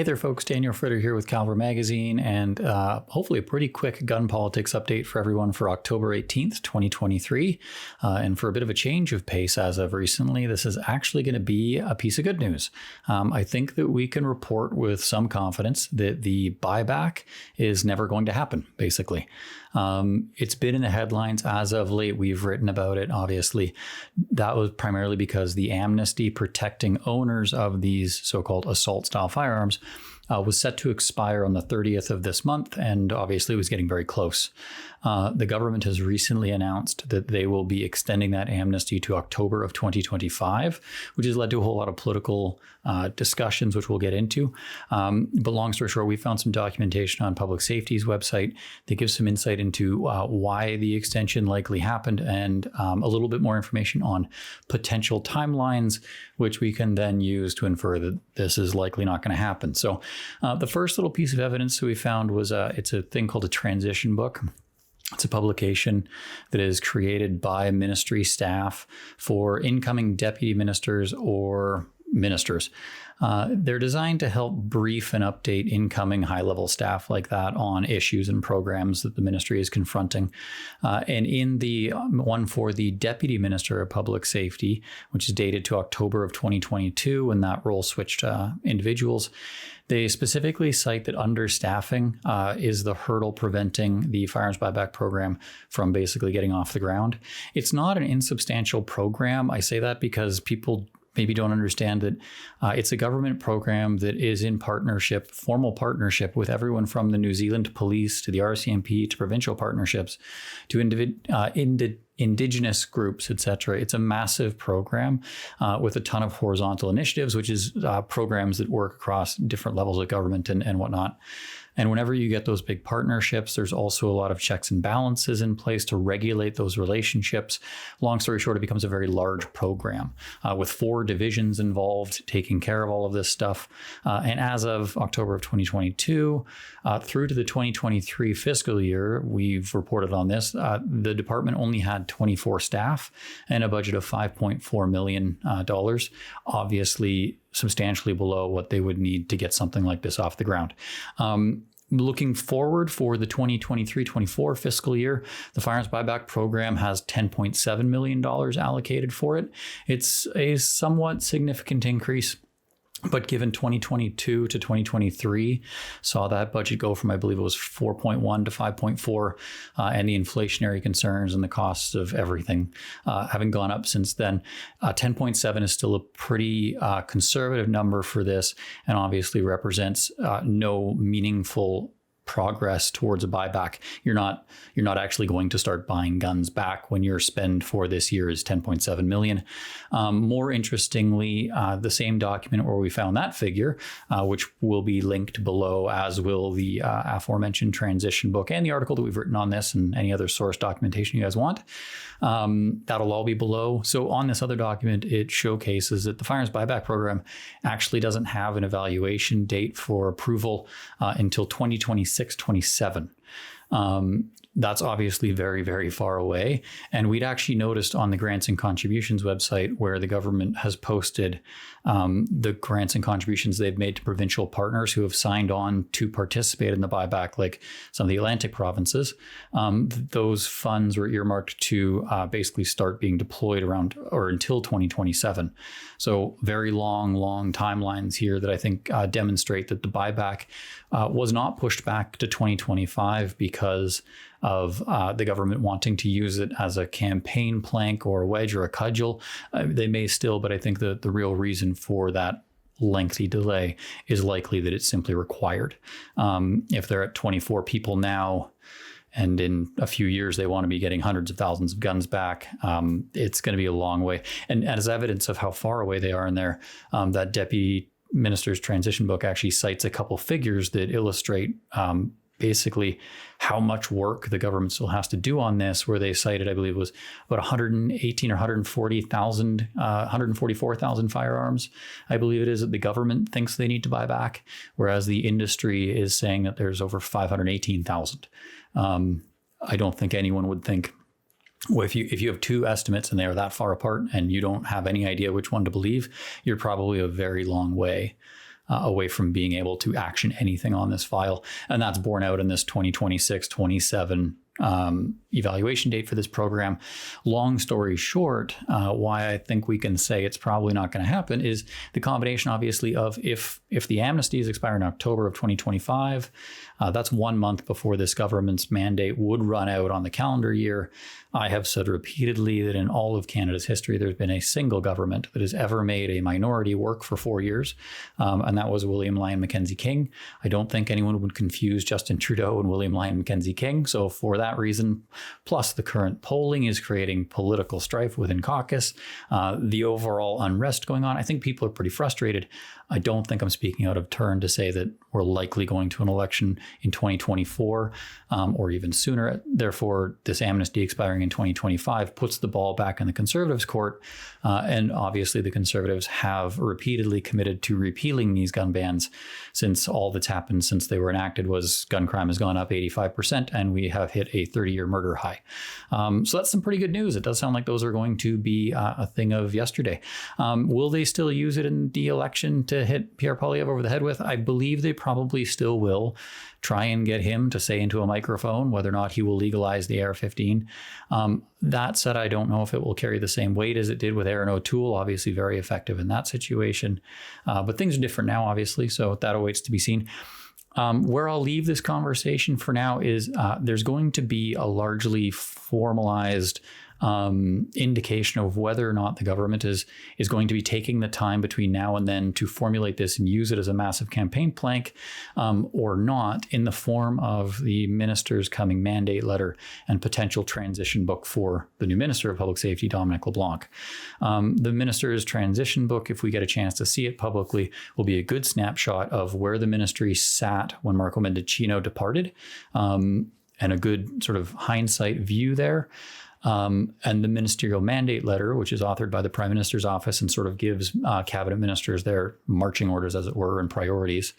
Hey there, folks. Daniel Fritter here with Caliber Magazine, and hopefully a pretty quick gun politics update for everyone for October 18th, 2023. And for a bit of a change of pace as of recently, this is actually going to be a piece of good news. I think that we can report with some confidence that the buyback is never going to happen, basically. It's been in the headlines as of late. We've written about it, obviously. That was primarily because the amnesty protecting owners of these so-called assault-style firearms was set to expire on the 30th of this month, and obviously was getting very close. The government has recently announced that they will be extending that amnesty to October of 2025, which has led to a whole lot of political discussions, which we'll get into. But long story short, we found some documentation on Public Safety's website that gives some insight into why the extension likely happened, and a little bit more information on potential timelines, which we can then use to infer that this is likely not going to happen. So the first little piece of evidence that we found was it's a thing called a transition book. It's a publication that is created by ministry staff for incoming deputy ministers or ministers. They're designed to help brief and update incoming high-level staff like that on issues and programs that the ministry is confronting. And in the one for the Deputy Minister of Public Safety, which is dated to October of 2022, when that role switched individuals, they specifically cite that understaffing is the hurdle preventing the firearms buyback program from basically getting off the ground. It's not an insubstantial program. I say that because people maybe don't understand that it's a government program that is in partnership, formal partnership with everyone from the New Zealand Police to the RCMP to provincial partnerships to Indigenous groups, etc. It's a massive program with a ton of horizontal initiatives, which is programs that work across different levels of government and whatnot. And whenever you get those big partnerships, there's also a lot of checks and balances in place to regulate those relationships. Long story short, it becomes a very large program with 4 divisions involved taking care of all of this stuff. And as of October of 2022, through to the 2023 fiscal year, we've reported on this, the department only had 24 staff and a budget of $5.4 million, obviously substantially below what they would need to get something like this off the ground. Looking forward for the 2023-24 fiscal year, the firearms buyback program has $10.7 million allocated for it. It's a somewhat significant increase, but given 2022 to 2023, saw that budget go from, I believe it was 4.1 to 5.4, and the inflationary concerns and the costs of everything having gone up since then. 10.7 is still a pretty conservative number for this, and obviously represents no meaningful progress towards a buyback. You're not actually going to start buying guns back when your spend for this year is 10.7 million. More interestingly, the same document where we found that figure, which will be linked below, as will the aforementioned transition book and the article that we've written on this and any other source documentation you guys want. That'll all be below. So on this other document, it showcases that the firearms buyback program actually doesn't have an evaluation date for approval until 2026-27. That's obviously very, very far away. And we'd actually noticed on the grants and contributions website, where the government has posted the grants and contributions they've made to provincial partners who have signed on to participate in the buyback, like some of the Atlantic provinces. Those funds were earmarked to basically start being deployed around or until 2027. So very long timelines here that I think demonstrate that the buyback was not pushed back to 2025 because of the government wanting to use it as a campaign plank or a wedge or a cudgel. They may still, but I think the real reason for that lengthy delay is likely that it's simply required. If they're at 24 people now, and in a few years they want to be getting hundreds of thousands of guns back, it's going to be a long way. And as evidence of how far away they are in there, that Deputy Minister's transition book actually cites a couple figures that illustrate basically how much work the government still has to do on this, where they cited, I believe it was about 118 or 144,000 firearms, I believe it is, that the government thinks they need to buy back, whereas the industry is saying that there's over 518,000. I don't think anyone would think, well, if you have two estimates and they are that far apart and you don't have any idea which one to believe, you're probably a very long way away from being able to action anything on this file. And that's borne out in this 2026-27 evaluation date for this program. Long story short, why I think we can say it's probably not going to happen is the combination, obviously, of if the amnesties expire in October of 2025, that's 1 month before this government's mandate would run out on the calendar year. I have said repeatedly that in all of Canada's history, there's been a single government that has ever made a minority work for 4 years, and that was William Lyon Mackenzie King. I don't think anyone would confuse Justin Trudeau and William Lyon Mackenzie King. So for that reason, plus the current polling is creating political strife within caucus, the overall unrest going on, I think people are pretty frustrated. I don't think I'm speaking out of turn to say that we're likely going to an election in 2024 or even sooner. Therefore, this amnesty expiring in 2025 puts the ball back in the Conservatives' court. And obviously, the Conservatives have repeatedly committed to repealing these gun bans since all that's happened since they were enacted was gun crime has gone up 85%, and we have hit a 30-year murder high. So that's some pretty good news. It does sound like those are going to be a thing of yesterday. Will they still use it in the election to hit Pierre Poilievre over the head with? I believe they probably still will try and get him to say into a microphone whether or not he will legalize the AR-15. That said, I don't know if it will carry the same weight as it did with Aaron O'Toole, obviously very effective in that situation. But things are different now, obviously, so that awaits to be seen. Where I'll leave this conversation for now is there's going to be a largely formalized indication of whether or not the government is going to be taking the time between now and then to formulate this and use it as a massive campaign plank or not, in the form of the minister's coming mandate letter and potential transition book for the new Minister of Public Safety, Dominic LeBlanc. The minister's transition book, if we get a chance to see it publicly, will be a good snapshot of where the ministry sat when Marco Mendicino departed, and a good sort of hindsight view there. And the ministerial mandate letter, which is authored by the Prime Minister's office and sort of gives cabinet ministers their marching orders, as it were, and priorities,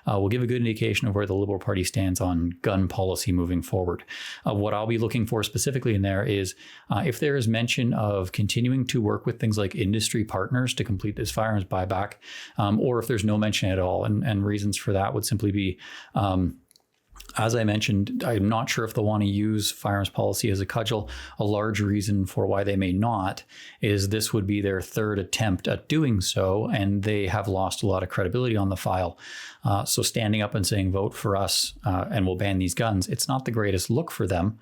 will give a good indication of where the Liberal Party stands on gun policy moving forward. What I'll be looking for specifically in there is if there is mention of continuing to work with things like industry partners to complete this firearms buyback, or if there's no mention at all. And reasons for that would simply be as I mentioned, I'm not sure if they'll want to use firearms policy as a cudgel. A large reason for why they may not is this would be their third attempt at doing so, and they have lost a lot of credibility on the file. So standing up and saying, vote for us and we'll ban these guns, it's not the greatest look for them.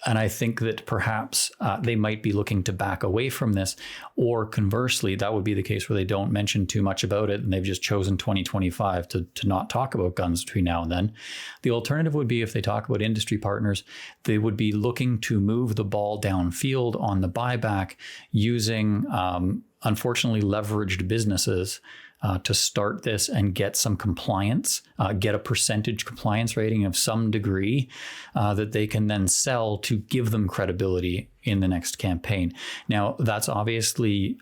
And I think that perhaps they might be looking to back away from this, or conversely, that would be the case where they don't mention too much about it and they've just chosen 2025 to not talk about guns between now and then. The alternative would be if they talk about industry partners, they would be looking to move the ball downfield on the buyback using, unfortunately, leveraged businesses to start this and get some compliance, get a percentage compliance rating of some degree that they can then sell to give them credibility in the next campaign. Now, that's obviously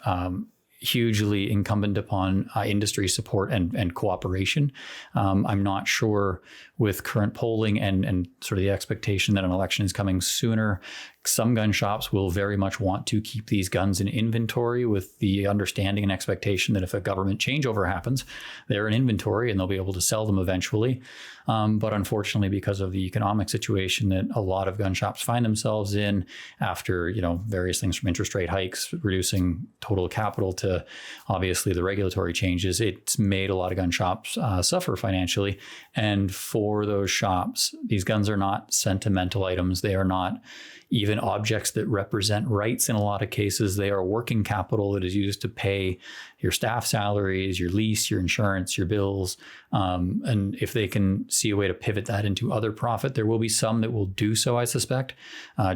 hugely incumbent upon industry support and cooperation. I'm not sure with current polling and sort of the expectation that an election is coming sooner. Some gun shops will very much want to keep these guns in inventory with the understanding and expectation that if a government changeover happens, they're in inventory and they'll be able to sell them eventually. But unfortunately, because of the economic situation that a lot of gun shops find themselves in after, various things from interest rate hikes, reducing total capital to obviously the regulatory changes, it's made a lot of gun shops suffer financially. And for those shops, these guns are not sentimental items. They are not even objects that represent rights in a lot of cases. They are working capital that is used to pay your staff salaries, your lease, your insurance, your bills. And if they can see a way to pivot that into other profit, there will be some that will do so, I suspect,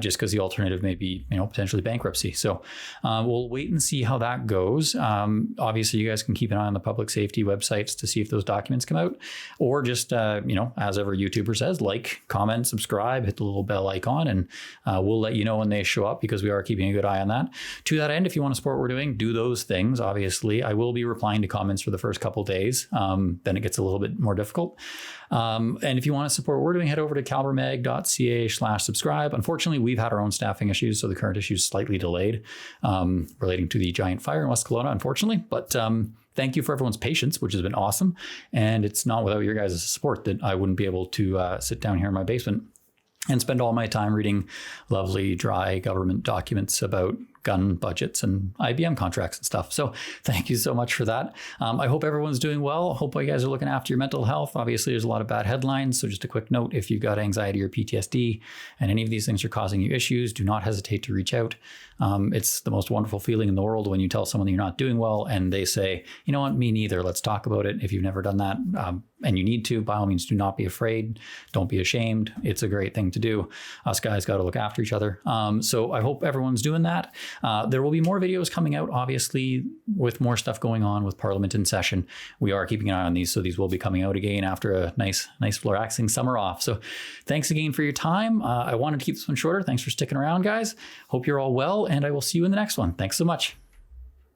just because the alternative may be, potentially bankruptcy. So we'll wait and see how that goes. Obviously, you guys can keep an eye on the public safety websites to see if those documents come out, or just, as every YouTuber says, like, comment, subscribe, hit the little bell icon, and we'll let you know when they show up, because we are keeping a good eye on that. To that end, if you want to support what we're doing, do those things. Obviously, I will be replying to comments for the first couple of days. Then it gets a little bit more difficult. And if you want to support what we're doing, head over to calibermag.ca/subscribe. Unfortunately, we've had our own staffing issues, so the current issue is slightly delayed relating to the giant fire in West Kelowna, unfortunately. But thank you for everyone's patience, which has been awesome. And it's not without your guys' support that I wouldn't be able to sit down here in my basement and spend all my time reading lovely, dry government documents about gun budgets and IBM contracts and stuff. So thank you so much for that. I hope everyone's doing well. Hope you guys are looking after your mental health. Obviously, there's a lot of bad headlines. So just a quick note, if you've got anxiety or PTSD and any of these things are causing you issues, do not hesitate to reach out. It's the most wonderful feeling in the world when you tell someone that you're not doing well and they say, you know what, me neither. Let's talk about it. If you've never done that and you need to, by all means, do not be afraid. Don't be ashamed. It's a great thing to do. Us guys got to look after each other. So I hope everyone's doing that. There will be more videos coming out, obviously, with more stuff going on with Parliament in session. We are keeping an eye on these, so these will be coming out again after a nice relaxing summer off. So thanks again for your time. I wanted to keep this one shorter. Thanks for sticking around, guys. Hope you're all well, and I will see you in the next one. Thanks so much.